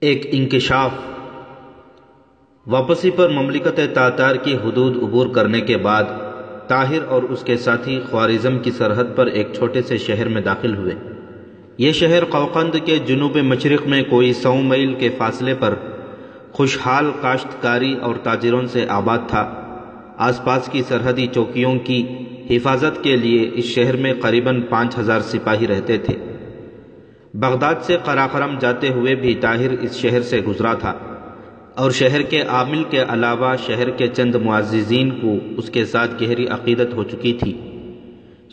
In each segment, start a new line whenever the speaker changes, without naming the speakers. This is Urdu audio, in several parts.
ایک انکشاف۔ واپسی پر مملکت تاتار کی حدود عبور کرنے کے بعد طاہر اور اس کے ساتھی خوارزم کی سرحد پر ایک چھوٹے سے شہر میں داخل ہوئے۔ یہ شہر قوقند کے جنوب مشرق میں کوئی 100 میل کے فاصلے پر خوشحال کاشتکاری اور تاجروں سے آباد تھا۔ آس پاس کی سرحدی چوکیوں کی حفاظت کے لیے اس شہر میں قریباً 5000 سپاہی رہتے تھے۔ بغداد سے قراقرم جاتے ہوئے بھی طاہر اس شہر سے گزرا تھا، اور شہر کے عامل کے علاوہ شہر کے چند معززین کو اس کے ساتھ گہری عقیدت ہو چکی تھی۔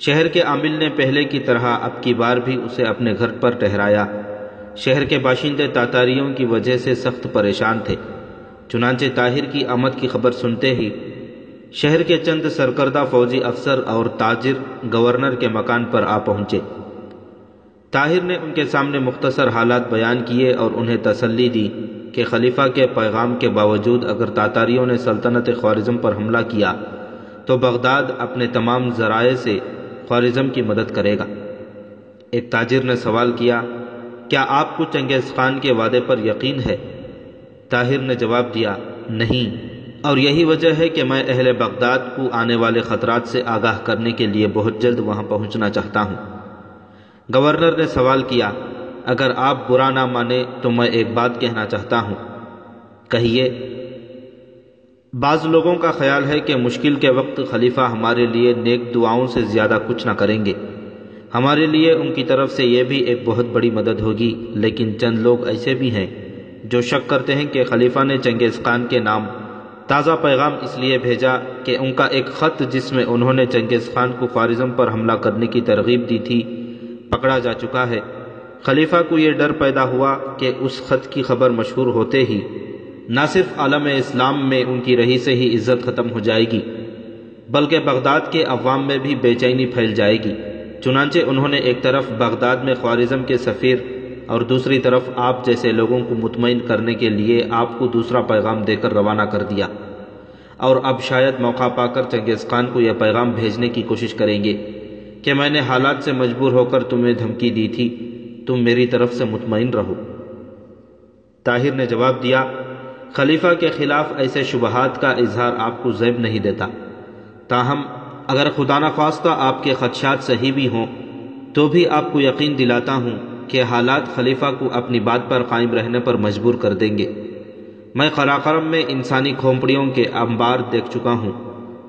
شہر کے عامل نے پہلے کی طرح اب کی بار بھی اسے اپنے گھر پر ٹھہرایا۔ شہر کے باشندے تاتاریوں کی وجہ سے سخت پریشان تھے، چنانچہ طاہر کی آمد کی خبر سنتے ہی شہر کے چند سرکردہ فوجی افسر اور تاجر گورنر کے مکان پر آ پہنچے۔ طاہر نے ان کے سامنے مختصر حالات بیان کیے اور انہیں تسلی دی کہ خلیفہ کے پیغام کے باوجود اگر تاتاریوں نے سلطنت خوارزم پر حملہ کیا تو بغداد اپنے تمام ذرائع سے خوارزم کی مدد کرے گا۔ ایک تاجر نے سوال کیا، کیا آپ کو چنگیز خان کے وعدے پر یقین ہے؟ طاہر نے جواب دیا، نہیں، اور یہی وجہ ہے کہ میں اہل بغداد کو آنے والے خطرات سے آگاہ کرنے کے لیے بہت جلد وہاں پہنچنا چاہتا ہوں۔ گورنر نے سوال کیا، اگر آپ برا نہ مانے تو میں ایک بات کہنا چاہتا ہوں۔ کہیے۔ بعض لوگوں کا خیال ہے کہ مشکل کے وقت خلیفہ ہمارے لیے نیک دعاؤں سے زیادہ کچھ نہ کریں گے۔ ہمارے لیے ان کی طرف سے یہ بھی ایک بہت بڑی مدد ہوگی، لیکن چند لوگ ایسے بھی ہیں جو شک کرتے ہیں کہ خلیفہ نے چنگیز خان کے نام تازہ پیغام اس لیے بھیجا کہ ان کا ایک خط جس میں انہوں نے چنگیز خان کو خوارزم پر حملہ کرنے کی ترغیب دی تھی پکڑا جا چکا ہے۔ خلیفہ کو یہ ڈر پیدا ہوا کہ اس خط کی خبر مشہور ہوتے ہی نہ صرف عالم اسلام میں ان کی رہی سے ہی عزت ختم ہو جائے گی، بلکہ بغداد کے عوام میں بھی بے چینی پھیل جائے گی۔ چنانچہ انہوں نے ایک طرف بغداد میں خوارزم کے سفیر اور دوسری طرف آپ جیسے لوگوں کو مطمئن کرنے کے لیے آپ کو دوسرا پیغام دے کر روانہ کر دیا، اور اب شاید موقع پا کر چنگیز خان کو یہ پیغام بھیجنے کی کوشش کریں گے کہ میں نے حالات سے مجبور ہو کر تمہیں دھمکی دی تھی، تم میری طرف سے مطمئن رہو۔ طاہر نے جواب دیا، خلیفہ کے خلاف ایسے شبہات کا اظہار آپ کو زیب نہیں دیتا، تاہم اگر خدا نخواستہ آپ کے خدشات صحیح بھی ہوں تو بھی آپ کو یقین دلاتا ہوں کہ حالات خلیفہ کو اپنی بات پر قائم رہنے پر مجبور کر دیں گے۔ میں قراقرم میں انسانی کھوپڑیوں کے انبار دیکھ چکا ہوں،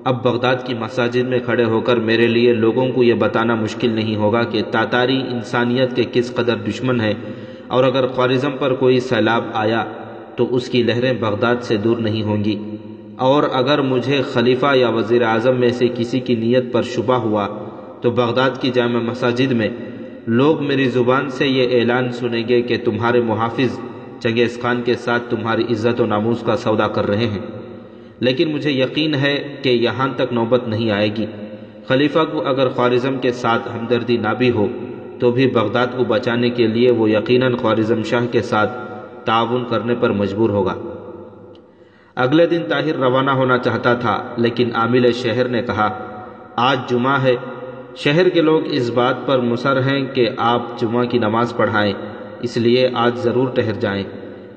اب بغداد کی مساجد میں کھڑے ہو کر میرے لیے لوگوں کو یہ بتانا مشکل نہیں ہوگا کہ تاتاری انسانیت کے کس قدر دشمن ہے، اور اگر خوارزم پر کوئی سیلاب آیا تو اس کی لہریں بغداد سے دور نہیں ہوں گی، اور اگر مجھے خلیفہ یا وزیر اعظم میں سے کسی کی نیت پر شبہ ہوا تو بغداد کی جامع مساجد میں لوگ میری زبان سے یہ اعلان سنیں گے کہ تمہارے محافظ چنگیز خان کے ساتھ تمہاری عزت و ناموس کا سودا کر رہے ہیں۔ لیکن مجھے یقین ہے کہ یہاں تک نوبت نہیں آئے گی۔ خلیفہ کو اگر خوارزم کے ساتھ ہمدردی نہ بھی ہو تو بھی بغداد کو بچانے کے لیے وہ یقیناً خوارزم شاہ کے ساتھ تعاون کرنے پر مجبور ہوگا۔ اگلے دن طاہر روانہ ہونا چاہتا تھا، لیکن عامل شہر نے کہا، آج جمعہ ہے، شہر کے لوگ اس بات پر مصر ہیں کہ آپ جمعہ کی نماز پڑھائیں، اس لیے آج ضرور ٹھہر جائیں۔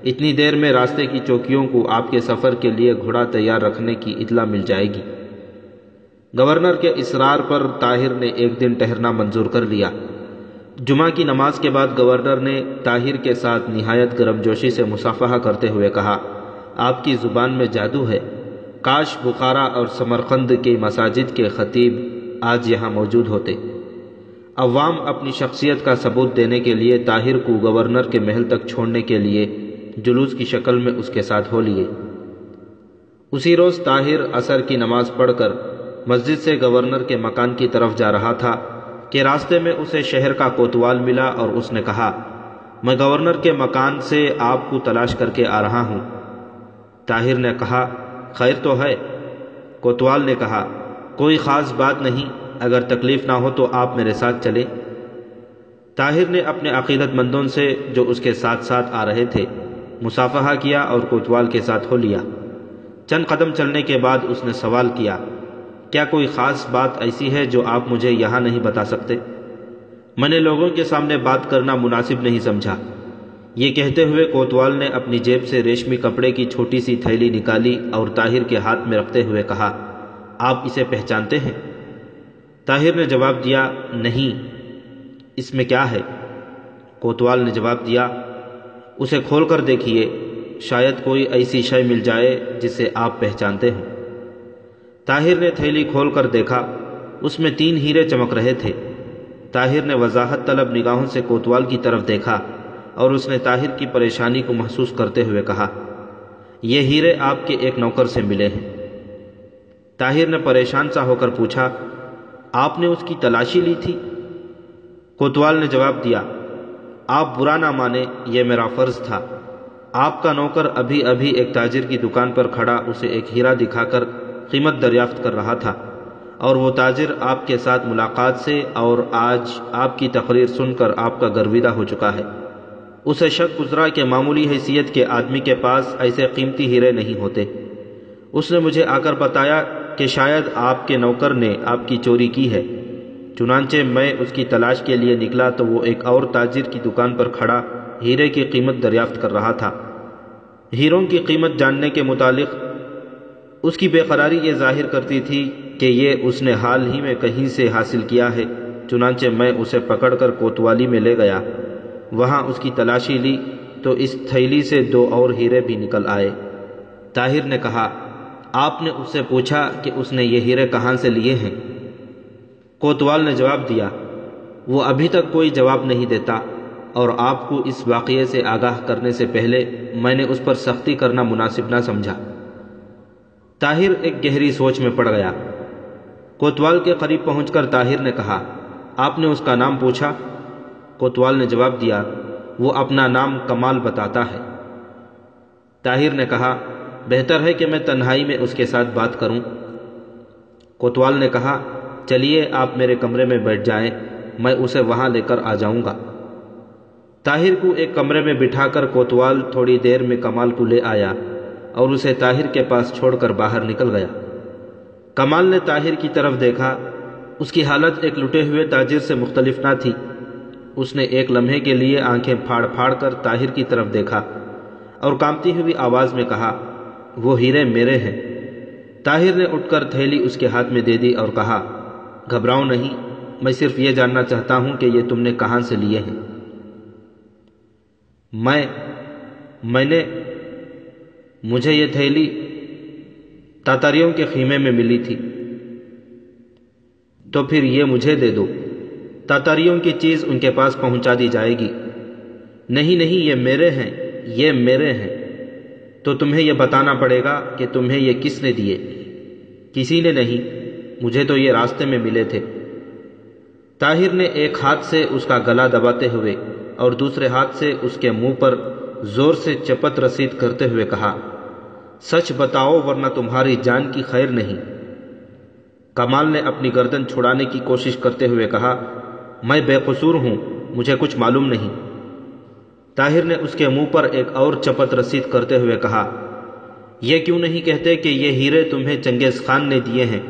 اتنی دیر میں راستے کی چوکیوں کو آپ کے سفر کے لیے گھوڑا تیار رکھنے کی اطلاع مل جائے گی۔ گورنر کے اصرار پر طاہر نے ایک دن ٹھہرنا منظور کر لیا۔ جمعہ کی نماز کے بعد گورنر نے طاہر کے ساتھ نہایت گرمجوشی سے مصافحہ کرتے ہوئے کہا، آپ کی زبان میں جادو ہے، کاش بخارا اور سمرقند کی مساجد کے خطیب آج یہاں موجود ہوتے۔ عوام اپنی شخصیت کا ثبوت دینے کے لیے طاہر کو گورنر کے محل تک چھوڑنے کے لیے جلوس کی شکل میں اس کے ساتھ ہو لیے۔ اسی روز طاہر عصر کی نماز پڑھ کر مسجد سے گورنر کے مکان کی طرف جا رہا تھا کہ راستے میں اسے شہر کا کوتوال ملا اور اس نے کہا، میں گورنر کے مکان سے آپ کو تلاش کر کے آ رہا ہوں۔ طاہر نے کہا، خیر تو ہے؟ کوتوال نے کہا، کوئی خاص بات نہیں، اگر تکلیف نہ ہو تو آپ میرے ساتھ چلیں۔ طاہر نے اپنے عقیدت مندوں سے جو اس کے ساتھ ساتھ آ رہے تھے مصافحہ کیا اور کوتوال کے ساتھ ہو لیا۔ چند قدم چلنے کے بعد اس نے سوال کیا، کیا کوئی خاص بات ایسی ہے جو آپ مجھے یہاں نہیں بتا سکتے؟ میں نے لوگوں کے سامنے بات کرنا مناسب نہیں سمجھا۔ یہ کہتے ہوئے کوتوال نے اپنی جیب سے ریشمی کپڑے کی چھوٹی سی تھیلی نکالی اور طاہر کے ہاتھ میں رکھتے ہوئے کہا، آپ اسے پہچانتے ہیں؟ طاہر نے جواب دیا، نہیں، اس میں کیا ہے؟ کوتوال نے جواب دیا، اسے کھول کر دیکھیے، شاید کوئی ایسی شے مل جائے جسے آپ پہچانتے ہوں۔ طاہر نے تھیلی کھول کر دیکھا، اس میں 3 ہیرے چمک رہے تھے۔ طاہر نے وضاحت طلب نگاہوں سے کوتوال کی طرف دیکھا اور اس نے طاہر کی پریشانی کو محسوس کرتے ہوئے کہا، یہ ہیرے آپ کے ایک نوکر سے ملے ہیں۔ طاہر نے پریشان سا ہو کر پوچھا، آپ نے اس کی تلاشی لی تھی؟ کوتوال نے جواب دیا، آپ برا نہ مانیں، یہ میرا فرض تھا۔ آپ کا نوکر ابھی ابھی ایک تاجر کی دکان پر کھڑا اسے ایک ہیرا دکھا کر قیمت دریافت کر رہا تھا، اور وہ تاجر آپ کے ساتھ ملاقات سے اور آج آپ کی تقریر سن کر آپ کا گرویدہ ہو چکا ہے۔ اسے شک گزرا کہ معمولی حیثیت کے آدمی کے پاس ایسے قیمتی ہیرے نہیں ہوتے۔ اس نے مجھے آ کر بتایا کہ شاید آپ کے نوکر نے آپ کی چوری کی ہے۔ چنانچہ میں اس کی تلاش کے لیے نکلا تو وہ ایک اور تاجر کی دکان پر کھڑا ہیرے کی قیمت دریافت کر رہا تھا۔ ہیروں کی قیمت جاننے کے متعلق اس کی بے قراری یہ ظاہر کرتی تھی کہ یہ اس نے حال ہی میں کہیں سے حاصل کیا ہے۔ چنانچہ میں اسے پکڑ کر کوتوالی میں لے گیا، وہاں اس کی تلاشی لی تو اس تھیلی سے 2 اور ہیرے بھی نکل آئے۔ طاہر نے کہا، آپ نے اس سے پوچھا کہ اس نے یہ ہیرے کہاں سے لیے ہیں؟ کوتوال نے جواب دیا، وہ ابھی تک کوئی جواب نہیں دیتا، اور آپ کو اس واقعے سے آگاہ کرنے سے پہلے میں نے اس پر سختی کرنا مناسب نہ سمجھا۔ طاہر ایک گہری سوچ میں پڑ گیا۔ کوتوال کے قریب پہنچ کر طاہر نے کہا، آپ نے اس کا نام پوچھا؟ کوتوال نے جواب دیا، وہ اپنا نام کمال بتاتا ہے۔ طاہر نے کہا، بہتر ہے کہ میں تنہائی میں اس کے ساتھ بات کروں۔ کوتوال نے کہا، چلیے آپ میرے کمرے میں بیٹھ جائیں، میں اسے وہاں لے کر آ جاؤں گا۔ طاہر کو ایک کمرے میں بٹھا کر کوتوال تھوڑی دیر میں کمال کو لے آیا اور اسے طاہر کے پاس چھوڑ کر باہر نکل گیا۔ کمال نے طاہر کی طرف دیکھا، اس کی حالت ایک لٹے ہوئے تاجر سے مختلف نہ تھی۔ اس نے ایک لمحے کے لیے آنکھیں پھاڑ پھاڑ کر طاہر کی طرف دیکھا اور کانپتی ہوئی آواز میں کہا، وہ ہیرے میرے ہیں۔ طاہر نے اٹھ کر تھیلی اس کے ہاتھ میں دے دی اور کہا، گھبراؤ نہیں، میں صرف یہ جاننا چاہتا ہوں کہ یہ تم نے کہاں سے لیے ہیں؟ مجھے یہ تھیلی تاتاریوں کے خیمے میں ملی تھی۔ تو پھر یہ مجھے دے دو، تاتاریوں کی چیز ان کے پاس پہنچا دی جائے گی۔ نہیں نہیں، یہ میرے ہیں، یہ میرے ہیں۔ تو تمہیں یہ بتانا پڑے گا کہ تمہیں یہ کس نے دیے؟ کسی نے نہیں، مجھے تو یہ راستے میں ملے تھے۔ طاہر نے ایک ہاتھ سے اس کا گلا دباتے ہوئے اور دوسرے ہاتھ سے اس کے منہ پر زور سے چپت رسید کرتے ہوئے کہا، سچ بتاؤ ورنہ تمہاری جان کی خیر نہیں۔ کمال نے اپنی گردن چھڑانے کی کوشش کرتے ہوئے کہا، میں بے قصور ہوں، مجھے کچھ معلوم نہیں۔ طاہر نے اس کے منہ پر ایک اور چپت رسید کرتے ہوئے کہا، یہ کیوں نہیں کہتے کہ یہ ہیرے تمہیں چنگیز خان نے دیے ہیں؟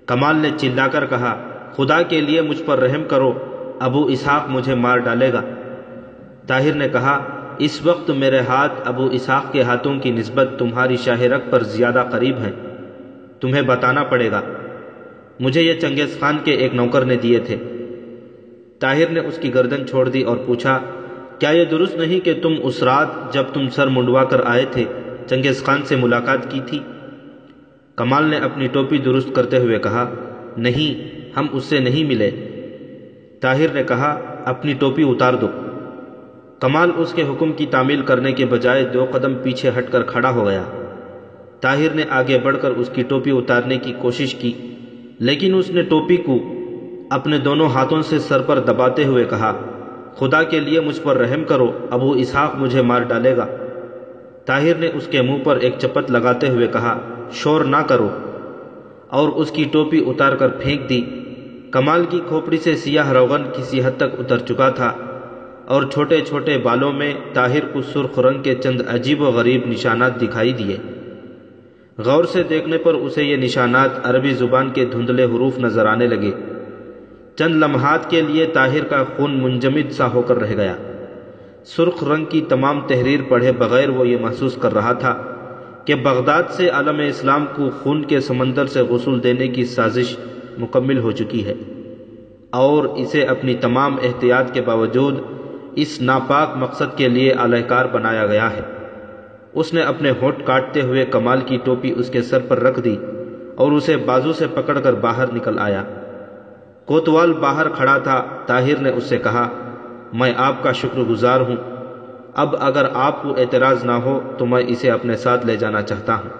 کمال نے چلا کر کہا، خدا کے لیے مجھ پر رحم کرو، ابو اسحاق مجھے مار ڈالے گا۔ طاہر نے کہا، اس وقت میرے ہاتھ ابو اسحاق کے ہاتھوں کی نسبت تمہاری شاہ رگ پر زیادہ قریب ہیں، تمہیں بتانا پڑے گا۔ مجھے یہ چنگیز خان کے ایک نوکر نے دیے تھے۔ طاہر نے اس کی گردن چھوڑ دی اور پوچھا، کیا یہ درست نہیں کہ تم اس رات جب تم سر منڈوا کر آئے تھے چنگیز خان سے ملاقات کی تھی؟ کمال نے اپنی ٹوپی درست کرتے ہوئے کہا، نہیں، ہم اس سے نہیں ملے۔ طاہر نے کہا، اپنی ٹوپی اتار دو۔ کمال اس کے حکم کی تعمیل کرنے کے بجائے 2 قدم پیچھے ہٹ کر کھڑا ہو گیا۔ طاہر نے آگے بڑھ کر اس کی ٹوپی اتارنے کی کوشش کی، لیکن اس نے ٹوپی کو اپنے دونوں ہاتھوں سے سر پر دباتے ہوئے کہا، خدا کے لیے مجھ پر رحم کرو، ابو اسحاق مجھے مار ڈالے گا۔ طاہر نے اس کے منہ پر ایک چپت لگاتے ہوئے کہا، شور نہ کرو، اور اس کی ٹوپی اتار کر پھینک دی۔ کمال کی کھوپڑی سے سیاہ روغن کسی حد تک اتر چکا تھا اور چھوٹے چھوٹے بالوں میں طاہر کو سرخ رنگ کے چند عجیب و غریب نشانات دکھائی دیے۔ غور سے دیکھنے پر اسے یہ نشانات عربی زبان کے دھندلے حروف نظر آنے لگے۔ چند لمحات کے لیے طاہر کا خون منجمد سا ہو کر رہ گیا۔ سرخ رنگ کی تمام تحریر پڑھے بغیر وہ یہ محسوس کر رہا تھا کہ بغداد سے عالم اسلام کو خون کے سمندر سے غسل دینے کی سازش مکمل ہو چکی ہے، اور اسے اپنی تمام احتیاط کے باوجود اس ناپاک مقصد کے لیے اعلی کار بنایا گیا ہے۔ اس نے اپنے ہونٹ کاٹتے ہوئے کمال کی ٹوپی اس کے سر پر رکھ دی اور اسے بازو سے پکڑ کر باہر نکل آیا۔ کوتوال باہر کھڑا تھا۔ طاہر نے اس سے کہا، میں آپ کا شکر گزار ہوں، اب اگر آپ کو اعتراض نہ ہو تو میں اسے اپنے ساتھ لے جانا چاہتا ہوں۔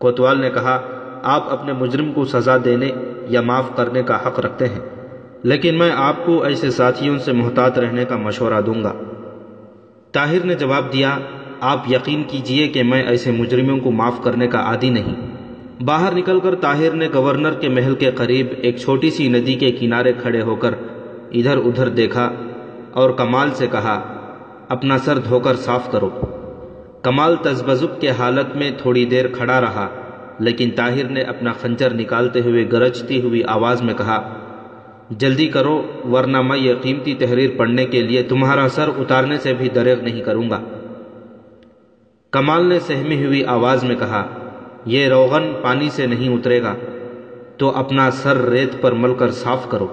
کوتوال نے کہا، آپ اپنے مجرم کو سزا دینے یا معاف کرنے کا حق رکھتے ہیں، لیکن میں آپ کو ایسے ساتھیوں سے محتاط رہنے کا مشورہ دوں گا۔ طاہر نے جواب دیا، آپ یقین کیجئے کہ میں ایسے مجرموں کو معاف کرنے کا عادی نہیں۔ باہر نکل کر طاہر نے گورنر کے محل کے قریب ایک چھوٹی سی ندی کے کنارے کھڑے ہو کر ادھر ادھر دیکھا اور کمال سے کہا، اپنا سر دھو کر صاف کرو۔ کمال تذبذب کے حالت میں تھوڑی دیر کھڑا رہا، لیکن طاہر نے اپنا خنجر نکالتے ہوئے گرجتی ہوئی آواز میں کہا، جلدی کرو ورنہ میں یہ قیمتی تحریر پڑھنے کے لیے تمہارا سر اتارنے سے بھی دریغ نہیں کروں گا۔ کمال نے سہمی ہوئی آواز میں کہا، یہ روغن پانی سے نہیں اترے گا، تو اپنا سر ریت پر مل کر صاف کرو۔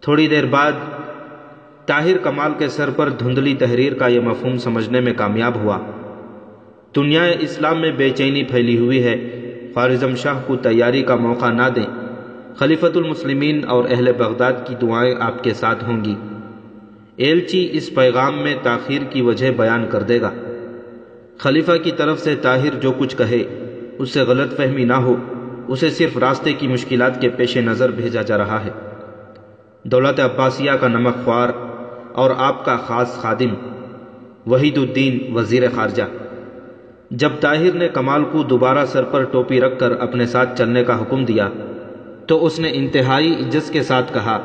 تھوڑی دیر بعد طاہر کمال کے سر پر دھندلی تحریر کا یہ مفہوم سمجھنے میں کامیاب ہوا۔ دنیا اسلام میں بے چینی پھیلی ہوئی ہے، خوارزم شاہ کو تیاری کا موقع نہ دیں، خلیفۃ المسلمین اور اہل بغداد کی دعائیں آپ کے ساتھ ہوں گی۔ ایلچی اس پیغام میں تاخیر کی وجہ بیان کر دے گا۔ خلیفہ کی طرف سے طاہر جو کچھ کہے اس سے غلط فہمی نہ ہو، اسے صرف راستے کی مشکلات کے پیش نظر بھیجا جا رہا ہے۔ دولت عباسیہ کا نمک خوار اور آپ کا خاص خادم وحید الدین وزیر خارجہ۔ جب طاہر نے کمال کو دوبارہ سر پر ٹوپی رکھ کر اپنے ساتھ چلنے کا حکم دیا تو اس نے انتہائی عجز کے ساتھ کہا،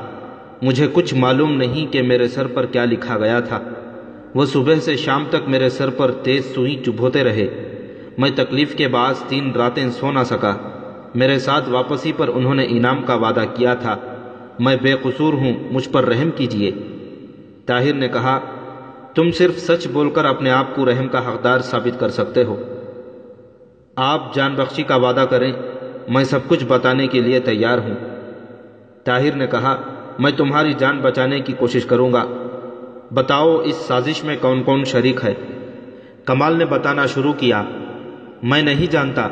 مجھے کچھ معلوم نہیں کہ میرے سر پر کیا لکھا گیا تھا۔ وہ صبح سے شام تک میرے سر پر تیز سوئی چبھوتے رہے، میں تکلیف کے باعث 3 راتیں سو نہ سکا۔ میرے ساتھ واپسی پر انہوں نے انعام کا وعدہ کیا تھا، میں بے قصور ہوں، مجھ پر رحم کیجیے۔ طاہر نے کہا، تم صرف سچ بول کر اپنے آپ کو رحم کا حقدار ثابت کر سکتے ہو۔ آپ جان بخشی کا وعدہ کریں، میں سب کچھ بتانے کے لیے تیار ہوں۔ طاہر نے کہا، میں تمہاری جان بچانے کی کوشش کروں گا، بتاؤ اس سازش میں کون کون شریک ہے؟ کمال نے بتانا شروع کیا، میں نہیں جانتا۔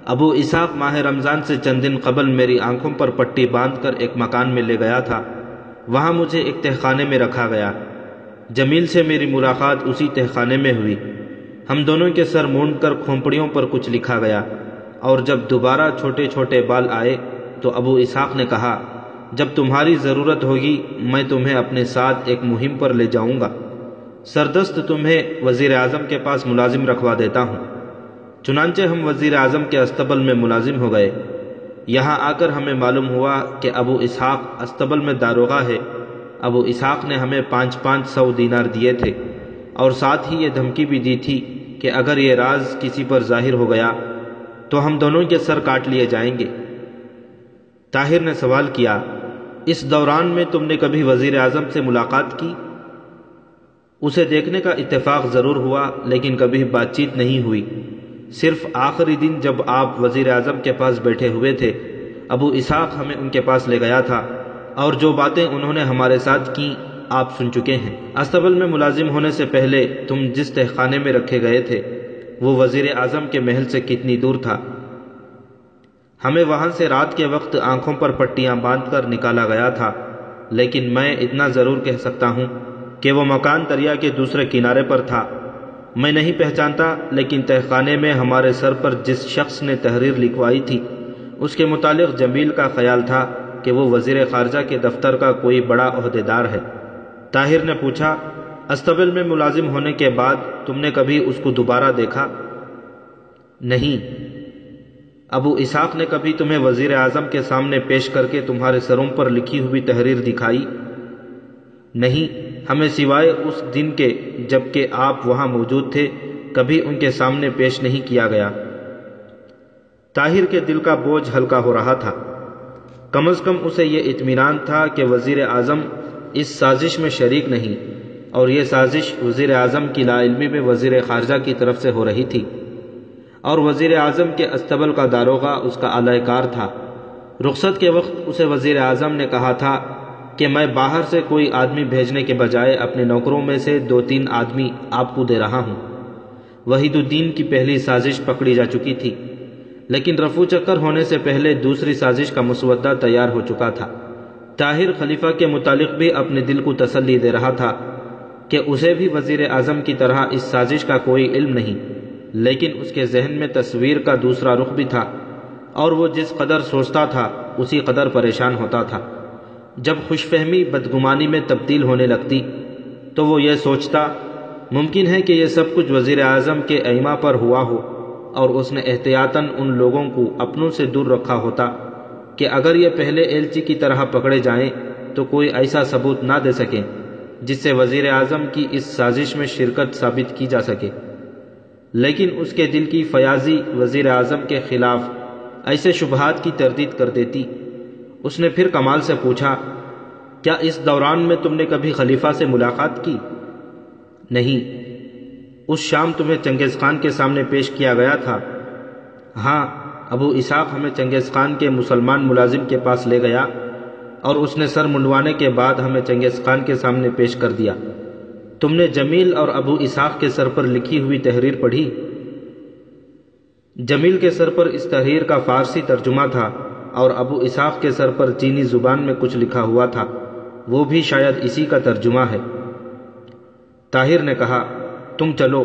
ابو اسحاق ماہ رمضان سے چند دن قبل میری آنکھوں پر پٹی باندھ کر ایک مکان میں لے گیا تھا، وہاں مجھے ایک تہخانے میں رکھا گیا۔ جمیل سے میری ملاقات اسی تہخانے میں ہوئی، ہم دونوں کے سر مونڈ کر کھوپڑیوں پر کچھ لکھا گیا، اور جب دوبارہ چھوٹے چھوٹے بال آئے تو ابو اسحاق نے کہا، جب تمہاری ضرورت ہوگی میں تمہیں اپنے ساتھ ایک مہم پر لے جاؤں گا، سردست تمہیں وزیر اعظم کے پاس ملازم رکھوا دیتا ہوں۔ چنانچہ ہم وزیر اعظم کے استبل میں ملازم ہو گئے۔ یہاں آ کر ہمیں معلوم ہوا کہ ابو اسحاق استبل میں داروغہ ہے۔ ابو اسحاق نے ہمیں 500 دینار دیے تھے، اور ساتھ ہی یہ دھمکی بھی دی تھی کہ اگر یہ راز کسی پر ظاہر ہو گیا تو ہم دونوں کے سر کاٹ لیے جائیں گے۔ طاہر نے سوال کیا، اس دوران میں تم نے کبھی وزیر اعظم سے ملاقات کی؟ اسے دیکھنے کا اتفاق ضرور ہوا، لیکن کبھی بات چیت نہیں ہوئی۔ صرف آخری دن جب آپ وزیر اعظم کے پاس بیٹھے ہوئے تھے، ابو اسحاق ہمیں ان کے پاس لے گیا تھا، اور جو باتیں انہوں نے ہمارے ساتھ کی آپ سن چکے ہیں۔ استبل میں ملازم ہونے سے پہلے تم جس تہخانے میں رکھے گئے تھے وہ وزیر اعظم کے محل سے کتنی دور تھا؟ ہمیں وہاں سے رات کے وقت آنکھوں پر پٹیاں باندھ کر نکالا گیا تھا، لیکن میں اتنا ضرور کہہ سکتا ہوں کہ وہ مکان دریا کے دوسرے کنارے پر تھا۔ میں نہیں پہچانتا، لیکن تہخانے میں ہمارے سر پر جس شخص نے تحریر لکھوائی تھی اس کے متعلق جمیل کا خیال تھا کہ وہ وزیر خارجہ کے دفتر کا کوئی بڑا عہدیدار ہے۔ طاہر نے پوچھا، استبل میں ملازم ہونے کے بعد تم نے کبھی اس کو دوبارہ دیکھا؟ نہیں۔ ابو اسحاق نے کبھی تمہیں وزیر اعظم کے سامنے پیش کر کے تمہارے سروں پر لکھی ہوئی تحریر دکھائی؟ نہیں، ہمیں سوائے اس دن کے جب کہ آپ وہاں موجود تھے کبھی ان کے سامنے پیش نہیں کیا گیا۔ طاہر کے دل کا بوجھ ہلکا ہو رہا تھا، کم از کم اسے یہ اطمینان تھا کہ وزیر اعظم اس سازش میں شریک نہیں۔ اور یہ سازش وزیر اعظم کی لا علمی میں وزیر خارجہ کی طرف سے ہو رہی تھی، اور وزیر اعظم کے استبل کا داروغہ اس کا اعلی کار تھا۔ رخصت کے وقت اسے وزیر اعظم نے کہا تھا کہ میں باہر سے کوئی آدمی بھیجنے کے بجائے اپنے نوکروں میں سے 2-3 آدمی آپ کو دے رہا ہوں۔ وحید الدین کی پہلی سازش پکڑی جا چکی تھی، لیکن رفو چکر ہونے سے پہلے دوسری سازش کا مسودہ تیار ہو چکا تھا۔ طاہر خلیفہ کے متعلق بھی اپنے دل کو تسلی دے رہا تھا کہ اسے بھی وزیر اعظم کی طرح اس سازش کا کوئی علم نہیں، لیکن اس کے ذہن میں تصویر کا دوسرا رخ بھی تھا، اور وہ جس قدر سوچتا تھا اسی قدر پریشان ہوتا تھا۔ جب خوش فہمی بدگمانی میں تبدیل ہونے لگتی تو وہ یہ سوچتا ممکن ہے کہ یہ سب کچھ وزیر اعظم کے ایما پر ہوا ہو، اور اس نے احتیاطاً ان لوگوں کو اپنوں سے دور رکھا ہوتا کہ اگر یہ پہلے ایلچی کی طرح پکڑے جائیں تو کوئی ایسا ثبوت نہ دے سکیں جس سے وزیر اعظم کی اس سازش میں شرکت ثابت کی جا سکے۔ لیکن اس کے دل کی فیاضی وزیر اعظم کے خلاف ایسے شبہات کی تردید کر دیتی۔ اس نے پھر کمال سے پوچھا، کیا اس دوران میں تم نے کبھی خلیفہ سے ملاقات کی؟ نہیں۔ اس شام تمہیں چنگیز خان کے سامنے پیش کیا گیا تھا؟ ہاں، ابو اسحاق ہمیں چنگیز خان کے مسلمان ملازم کے پاس لے گیا، اور اس نے سر منڈوانے کے بعد ہمیں چنگیز خان کے سامنے پیش کر دیا۔ تم نے جمیل اور ابو اسحاق کے سر پر لکھی ہوئی تحریر پڑھی؟ جمیل کے سر پر اس تحریر کا فارسی ترجمہ تھا، اور ابو اسحاق کے سر پر چینی زبان میں کچھ لکھا ہوا تھا، وہ بھی شاید اسی کا ترجمہ ہے۔ طاہر نے کہا، تم چلو،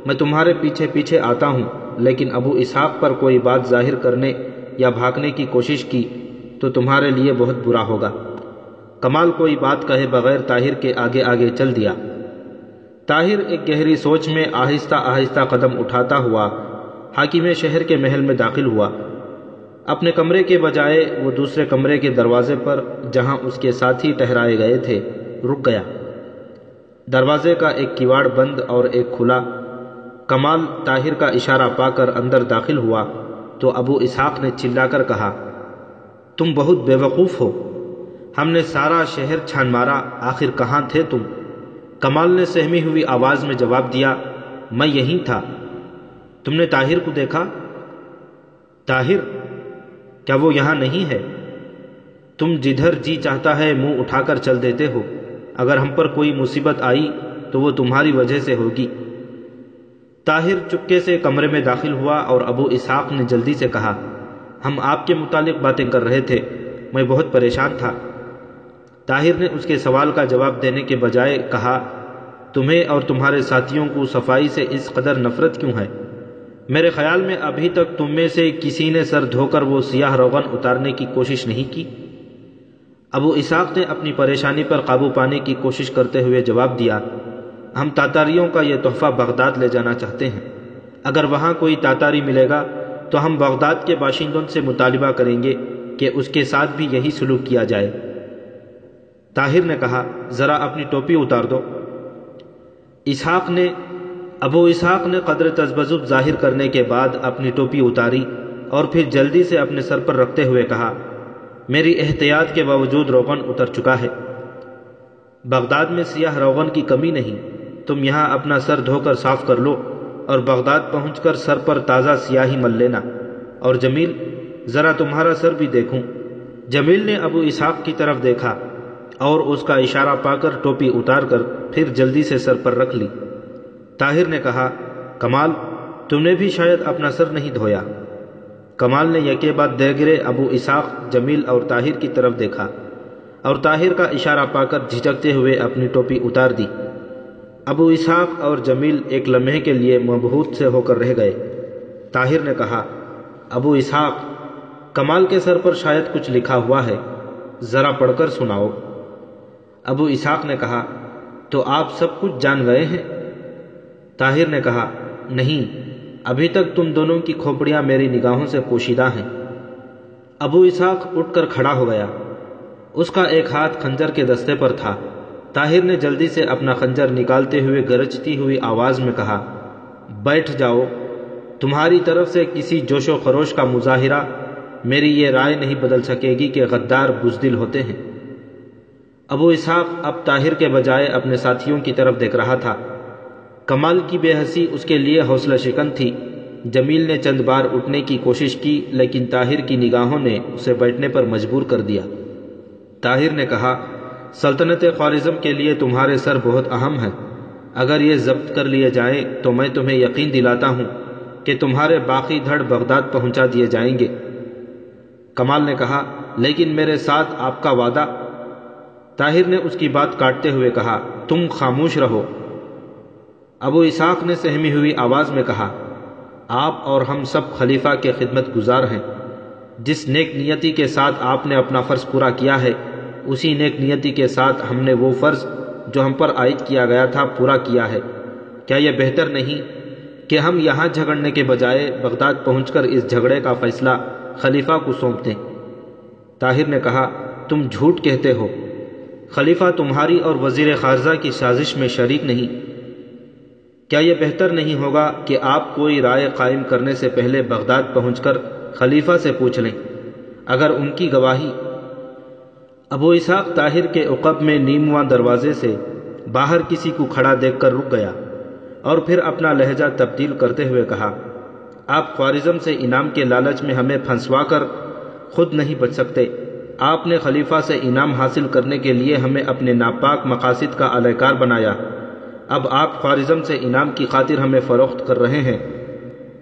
میں تمہارے پیچھے پیچھے آتا ہوں، لیکن ابو اسحاق پر کوئی بات ظاہر کرنے یا بھاگنے کی کوشش کی تو تمہارے لیے بہت برا ہوگا۔ کمال کوئی بات کہے بغیر طاہر کے آگے آگے چل دیا۔ طاہر ایک گہری سوچ میں آہستہ آہستہ قدم اٹھاتا ہوا حاکم شہر کے محل میں داخل ہوا۔ اپنے کمرے کے بجائے وہ دوسرے کمرے کے دروازے پر جہاں اس کے ساتھی ٹھہرائے گئے تھے رک گیا۔ دروازے کا ایک کیواڑ بند اور ایک کھلا۔ کمال طاہر کا اشارہ پا کر اندر داخل ہوا تو ابو اسحاق نے چلا کر کہا، تم بہت بے وقوف ہو، ہم نے سارا شہر چھان مارا، آخر کہاں تھے تم؟ کمال نے سہمی ہوئی آواز میں جواب دیا، میں یہیں تھا۔ تم نے طاہر کو دیکھا؟ طاہر؟ کیا وہ یہاں نہیں ہے؟ تم جدھر جی چاہتا ہے منہ اٹھا کر چل دیتے ہو، اگر ہم پر کوئی مصیبت آئی تو وہ تمہاری وجہ سے ہوگی۔ طاہر چپکے سے کمرے میں داخل ہوا اور ابو اسحاق نے جلدی سے کہا، ہم آپ کے متعلق باتیں کر رہے تھے، میں بہت پریشان تھا۔ طاہر نے اس کے سوال کا جواب دینے کے بجائے کہا، تمہیں اور تمہارے ساتھیوں کو صفائی سے اس قدر نفرت کیوں ہے؟ میرے خیال میں ابھی تک تم میں سے کسی نے سر دھو کر وہ سیاہ روغن اتارنے کی کوشش نہیں کی۔ ابو اسحاق نے اپنی پریشانی پر قابو پانے کی کوشش کرتے ہوئے جواب دیا، ہم تاتاریوں کا یہ تحفہ بغداد لے جانا چاہتے ہیں۔ اگر وہاں کوئی تاتاری ملے گا تو ہم بغداد کے باشندوں سے مطالبہ کریں گے کہ اس کے ساتھ بھی یہی سلوک کیا جائے۔ طاہر نے کہا، ذرا اپنی ٹوپی اتار دو۔ ابو اسحاق نے قدر تذبذب ظاہر کرنے کے بعد اپنی ٹوپی اتاری اور پھر جلدی سے اپنے سر پر رکھتے ہوئے کہا، میری احتیاط کے باوجود روغن اتر چکا ہے۔ بغداد میں سیاہ روغن کی کمی نہیں، تم یہاں اپنا سر دھو کر صاف کر لو اور بغداد پہنچ کر سر پر تازہ سیاہی مل لینا۔ اور جمیل، ذرا تمہارا سر بھی دیکھوں۔ جمیل نے ابو اسحاق کی طرف دیکھا اور اس کا اشارہ پا کر ٹوپی اتار کر پھر جلدی سے سر پر رکھ لی۔ طاہر نے کہا، کمال، تم نے بھی شاید اپنا سر نہیں دھویا۔ کمال نے یکے بعد دیگرے ابو اسحاق، جمیل اور طاہر کی طرف دیکھا اور طاہر کا اشارہ پا کر جھجکتے ہوئے اپنی ٹوپی اتار دی۔ ابو اسحاق اور جمیل ایک لمحے کے لیے مبہوت سے ہو کر رہ گئے۔ طاہر نے کہا، ابو اسحاق، کمال کے سر پر شاید کچھ لکھا ہوا ہے، ذرا پڑھ کر سناؤ۔ ابو اسحاق نے کہا، تو آپ سب کچھ جان گئے ہیں؟ طاہر نے کہا، نہیں، ابھی تک تم دونوں کی کھوپڑیاں میری نگاہوں سے پوشیدہ ہیں۔ ابو اسحاق اٹھ کر کھڑا ہو گیا، اس کا ایک ہاتھ خنجر کے دستے پر تھا۔ طاہر نے جلدی سے اپنا خنجر نکالتے ہوئے گرجتی ہوئی آواز میں کہا، بیٹھ جاؤ، تمہاری طرف سے کسی جوش و خروش کا مظاہرہ میری یہ رائے نہیں بدل سکے گی کہ غدار بزدل ہوتے ہیں۔ ابو اسحاق اب طاہر کے بجائے اپنے ساتھیوں کی طرف دیکھ رہا تھا۔ کمال کی بے حسی اس کے لیے حوصلہ شکن تھی۔ جمیل نے چند بار اٹھنے کی کوشش کی لیکن طاہر کی نگاہوں نے اسے بیٹھنے پر مجبور کر دیا۔ طاہر نے کہا، سلطنت خوارزم کے لیے تمہارے سر بہت اہم ہیں۔ اگر یہ ضبط کر لیے جائیں تو میں تمہیں یقین دلاتا ہوں کہ تمہارے باقی دھڑ بغداد پہنچا دیے جائیں گے۔ کمال نے کہا، لیکن میرے ساتھ آپ کا وعدہ؟ طاہر نے اس کی بات کاٹتے ہوئے کہا، تم خاموش رہو۔ ابو اسحاق نے سہمی ہوئی آواز میں کہا، آپ اور ہم سب خلیفہ کے خدمت گزار ہیں۔ جس نیک نیتی کے ساتھ آپ نے اپنا فرض پورا کیا ہے، اسی نیک نیتی کے ساتھ ہم نے وہ فرض جو ہم پر عائد کیا گیا تھا پورا کیا ہے۔ کیا یہ بہتر نہیں کہ ہم یہاں جھگڑنے کے بجائے بغداد پہنچ کر اس جھگڑے کا فیصلہ خلیفہ کو سونپ دیں؟ طاہر نے کہا، تم جھوٹ کہتے ہو۔ خلیفہ تمہاری اور وزیر خارجہ کی سازش میں شریک نہیں۔ کیا یہ بہتر نہیں ہوگا کہ آپ کوئی رائے قائم کرنے سے پہلے بغداد پہنچ کر خلیفہ سے پوچھ لیں؟ اگر ان کی گواہی… ابو اسحاق طاہر کے عقب میں نیمواں دروازے سے باہر کسی کو کھڑا دیکھ کر رک گیا اور پھر اپنا لہجہ تبدیل کرتے ہوئے کہا، آپ خوارزم سے انعام کے لالچ میں ہمیں پھنسوا کر خود نہیں بچ سکتے۔ آپ نے خلیفہ سے انعام حاصل کرنے کے لیے ہمیں اپنے ناپاک مقاصد کا اہلکار بنایا۔ اب آپ خوارزم سے انعام کی خاطر ہمیں فروخت کر رہے ہیں۔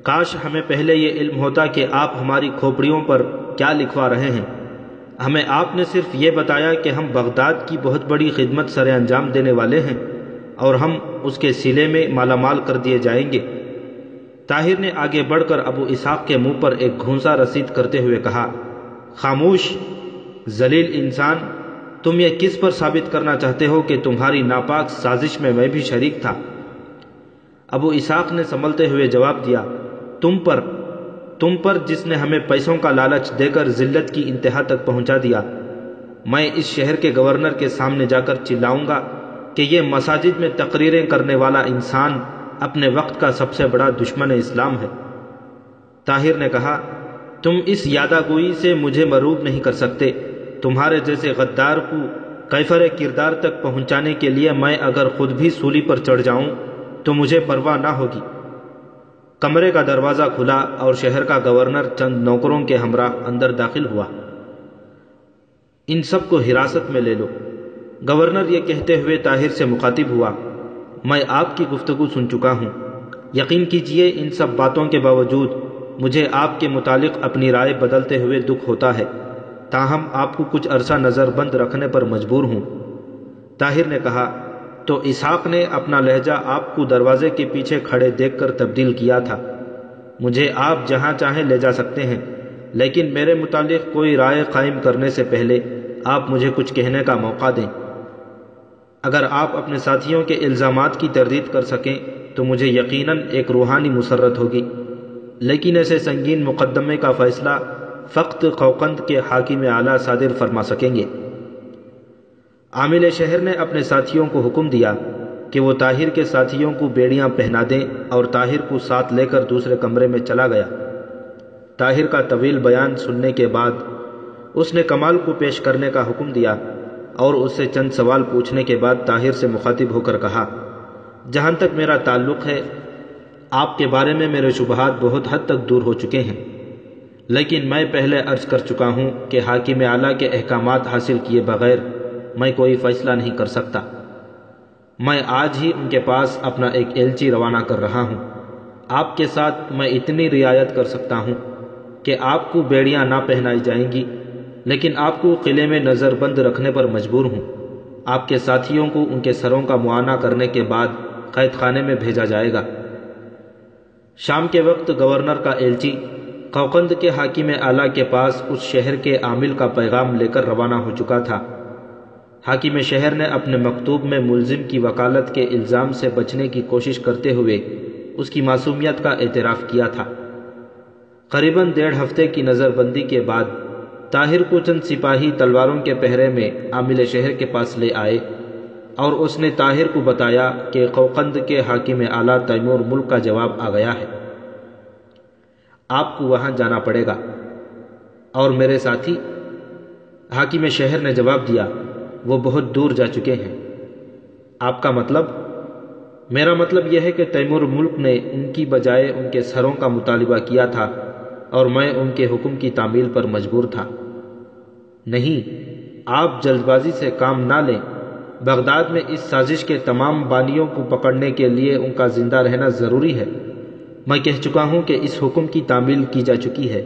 کاش ہمیں پہلے یہ علم ہوتا کہ آپ ہماری کھوپڑیوں پر کیا لکھوا رہے ہیں۔ ہمیں آپ نے صرف یہ بتایا کہ ہم بغداد کی بہت بڑی خدمت سر انجام دینے والے ہیں اور ہم اس کے صلے میں مالا مال کر دیے جائیں گے۔ طاہر نے آگے بڑھ کر ابو اسحاق کے منہ پر ایک گھونسا رسید کرتے ہوئے کہا، خاموش ذلیل انسان، تم یہ کس پر ثابت کرنا چاہتے ہو کہ تمہاری ناپاک سازش میں بھی شریک تھا؟ ابو اسحاق نے سنبھلتے ہوئے جواب دیا، تم پر جس نے ہمیں پیسوں کا لالچ دے کر ذلت کی انتہا تک پہنچا دیا۔ میں اس شہر کے گورنر کے سامنے جا کر چلاؤں گا کہ یہ مساجد میں تقریریں کرنے والا انسان اپنے وقت کا سب سے بڑا دشمن اسلام ہے۔ طاہر نے کہا، تم اس یادہ گوئی سے مجھے مروب نہیں کر سکتے۔ تمہارے جیسے غدار کو کیفر کردار تک پہنچانے کے لیے میں اگر خود بھی سولی پر چڑھ جاؤں تو مجھے پرواہ نہ ہوگی۔ کمرے کا دروازہ کھلا اور شہر کا گورنر چند نوکروں کے ہمراہ اندر داخل ہوا۔ ان سب کو حراست میں لے لو، گورنر یہ کہتے ہوئے طاہر سے مخاطب ہوا، میں آپ کی گفتگو سن چکا ہوں۔ یقین کیجئے ان سب باتوں کے باوجود مجھے آپ کے متعلق اپنی رائے بدلتے ہوئے دکھ ہوتا ہے، تاہم آپ کو کچھ عرصہ نظر بند رکھنے پر مجبور ہوں۔ طاہر نے کہا، تو اسحاق نے اپنا لہجہ آپ کو دروازے کے پیچھے کھڑے دیکھ کر تبدیل کیا تھا۔ مجھے آپ جہاں چاہیں لے جا سکتے ہیں، لیکن میرے متعلق کوئی رائے قائم کرنے سے پہلے آپ مجھے کچھ کہنے کا موقع دیں۔ اگر آپ اپنے ساتھیوں کے الزامات کی تردید کر سکیں تو مجھے یقیناً ایک روحانی مسرت ہوگی، لیکن ایسے سنگین مقدمے کا فیصلہ فقط قوقند کے حاکم اعلیٰ صادر فرما سکیں گے۔ عامل شہر نے اپنے ساتھیوں کو حکم دیا کہ وہ طاہر کے ساتھیوں کو بیڑیاں پہنا دیں اور طاہر کو ساتھ لے کر دوسرے کمرے میں چلا گیا۔ طاہر کا طویل بیان سننے کے بعد اس نے کمال کو پیش کرنے کا حکم دیا اور اس سے چند سوال پوچھنے کے بعد طاہر سے مخاطب ہو کر کہا، جہاں تک میرا تعلق ہے آپ کے بارے میں میرے شبہات بہت حد تک دور ہو چکے ہیں، لیکن میں پہلے عرض کر چکا ہوں کہ حاکم اعلیٰ کے احکامات حاصل کیے بغیر میں کوئی فیصلہ نہیں کر سکتا۔ میں آج ہی ان کے پاس اپنا ایک ایلچی روانہ کر رہا ہوں۔ آپ کے ساتھ میں اتنی رعایت کر سکتا ہوں کہ آپ کو بیڑیاں نہ پہنائی جائیں گی، لیکن آپ کو قلعے میں نظر بند رکھنے پر مجبور ہوں۔ آپ کے ساتھیوں کو ان کے سروں کا معائنہ کرنے کے بعد قید خانے میں بھیجا جائے گا۔ شام کے وقت گورنر کا ایلچی قوقند کے حاکم اعلیٰ کے پاس اس شہر کے عامل کا پیغام لے کر روانہ ہو چکا تھا۔ حاکم شہر نے اپنے مکتوب میں ملزم کی وکالت کے الزام سے بچنے کی کوشش کرتے ہوئے اس کی معصومیت کا اعتراف کیا تھا۔ قریباً 1.5 ہفتے کی نظر بندی کے بعد طاہر کو چند سپاہی تلواروں کے پہرے میں عامل شہر کے پاس لے آئے اور اس نے طاہر کو بتایا کہ قوقند کے حاکم اعلیٰ تیمور ملک کا جواب آ گیا ہے، آپ کو وہاں جانا پڑے گا۔ اور میرے ساتھی؟ حاکم شہر نے جواب دیا، وہ بہت دور جا چکے ہیں۔ آپ کا مطلب؟ میرا مطلب یہ ہے کہ تیمور ملک نے ان کی بجائے ان کے سروں کا مطالبہ کیا تھا اور میں ان کے حکم کی تعمیل پر مجبور تھا۔ نہیں، آپ جلد بازی سے کام نہ لیں۔ بغداد میں اس سازش کے تمام بانیوں کو پکڑنے کے لیے ان کا زندہ رہنا ضروری ہے۔ میں کہہ چکا ہوں کہ اس حکم کی تعمیل کی جا چکی ہے،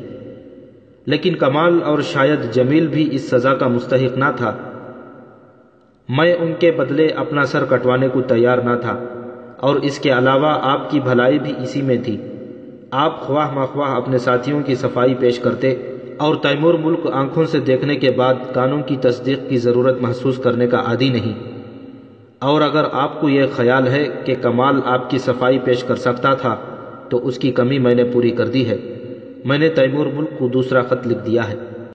لیکن کمال اور شاید جمیل بھی اس سزا کا مستحق نہ تھا۔ میں ان کے بدلے اپنا سر کٹوانے کو تیار نہ تھا، اور اس کے علاوہ آپ کی بھلائی بھی اسی میں تھی۔ آپ خواہ مخواہ اپنے ساتھیوں کی صفائی پیش کرتے، اور تیمور ملک آنکھوں سے دیکھنے کے بعد کانوں کی تصدیق کی ضرورت محسوس کرنے کا عادی نہیں۔ اور اگر آپ کو یہ خیال ہے کہ کمال آپ کی صفائی پیش کر سکتا تھا تو اس کی کمی میں نے پوری کر دی ہے۔ میں نے تیمور ملک کو دوسرا خط لکھ دیا ہے۔